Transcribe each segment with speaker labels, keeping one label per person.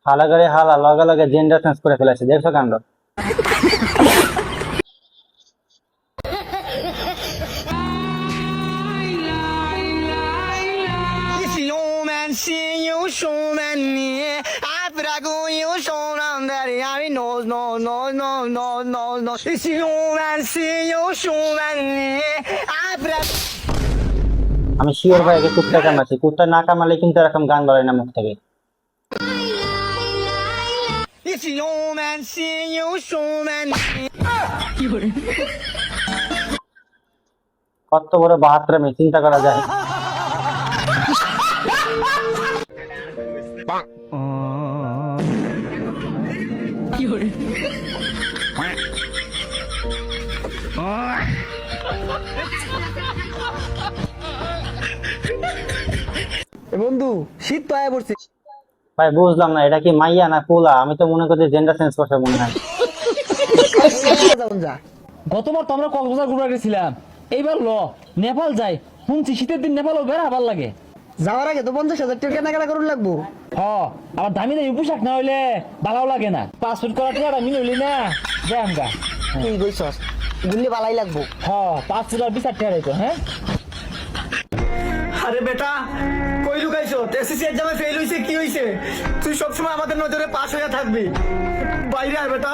Speaker 1: হালা করে হালা লগে লগে জেন্ডার চেঞ্জ করে ফেলেছে, দেখছো কাণ্ড। আমি শিওর ভাই আগে কুত্তা কামাচ্ছি, কুত্তা না কামালে কিন্তু এরকম গান বলে না মুখ থেকে। কত বড় বাহাত্রামি চিন্তা করা যায়।
Speaker 2: বন্ধু শীত তো আয়া পড়ছে।
Speaker 1: ভাই বুঝলাম না এটা কি মাইয়া না পোলা, আমি তো মনে করছি জেন্ডার চেঞ্জ করছে মনে হয়।
Speaker 3: গতবার তো আমরা কক্সবাজার ঘুরে গেছিলাম, এইবার নেপাল যাই। শুনছি শীতের দিন নেপালও বেড়া ভালো লাগে।
Speaker 2: যাওয়ার আগে তো 50,000 টাকা কেনাকাটা করুন লাগবো।
Speaker 3: আবার দামি দামি পোশাক না হইলে ভালো লাগে না। পাসপোর্ট করা টাকা আমি নইলি না যাই আমগা।
Speaker 2: তুই কইছস গুলি বালাই লাগবো।
Speaker 3: পাসপোর্ট আর বিচার টাকা রাখো। হ্যাঁ
Speaker 4: আরে বেটা কই লুকাইছো? এসএসসি এক্সামে ফেল হইছে কি হইছে? তুই সব সময় আমাদের নজরে পাস হয়ে থাকবি। বাইরে আয় বেটা।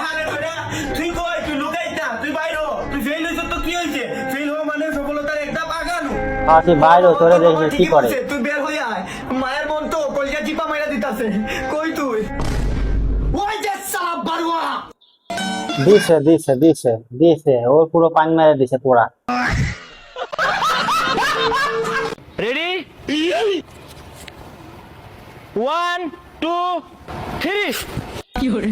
Speaker 4: আরে বেটা তুই কই? তুই লুকাইছ না, তুই বাইরে হ। তুই ফেল হইছ তো কি হইছে? ফেল হওয়া মানে সফলতার একটা বাগান।
Speaker 1: তুই বাইরে তোরে দেখবি কি করে।
Speaker 4: তুই বের হই আয়। মায়ের মন তো কলজা চিপা মাইরা দিতাছে। কই তুই? ওই যে সালা বারুয়া।
Speaker 1: দিছে দিছে দিছে দিছে ওর পুরো পান মেরে দিছে পোড়া।
Speaker 3: রেডি 1 2 3 কি করে?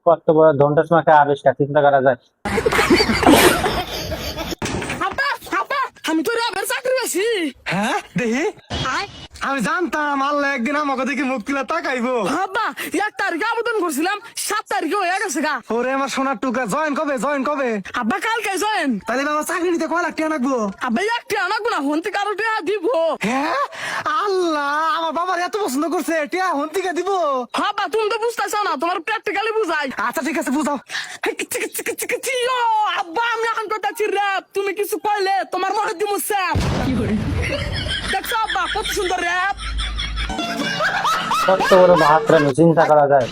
Speaker 1: কত বড় ধন্টা মাখা আবিষ্কার, চিন্তা করা যায়।
Speaker 2: আমি তো র্যাবের চাকরি আছি।
Speaker 4: হ্যাঁ দেখি। আমি জানতাম আল্লাহ একদিন আমাকে দেখে মুখ তুলে তাকাইবো।
Speaker 2: আব্বা 1 তারিখে আবেদন করছিলাম, 7 তারিখে হয়ে গেছে গা।
Speaker 4: ওরে আমার সোনার টুকা, জয়েন কবে? জয়েন কবে?
Speaker 2: আব্বা কালকে জয়েন।
Speaker 4: তাহলে বাবা চাকরি নিতে কয় লাখ টাকা লাগবো?
Speaker 2: আব্বা 1 টাকা লাগবো না, হন্তি কারো টাকা দিব।
Speaker 4: হ্যাঁ আল্লাহ আমার বাবার এত পছন্দ করছে, টিয়া হন্তিকে দিব।
Speaker 2: আব্বা তুমি তো বুঝতেছ না, তোমার প্র্যাকটিক্যালি বুঝাই।
Speaker 4: আচ্ছা ঠিক আছে বুঝাও।
Speaker 2: আব্বা আমি এখন করতেছি র‍্যাপ, তুমি কিছু কইলে তোমার মনে দিমু স্যাপ। কি করে দেখছো আব্বা কত সুন্দর র‍্যাপ।
Speaker 1: কত বড় বাহাত্রামি চিন্তা করা যায়।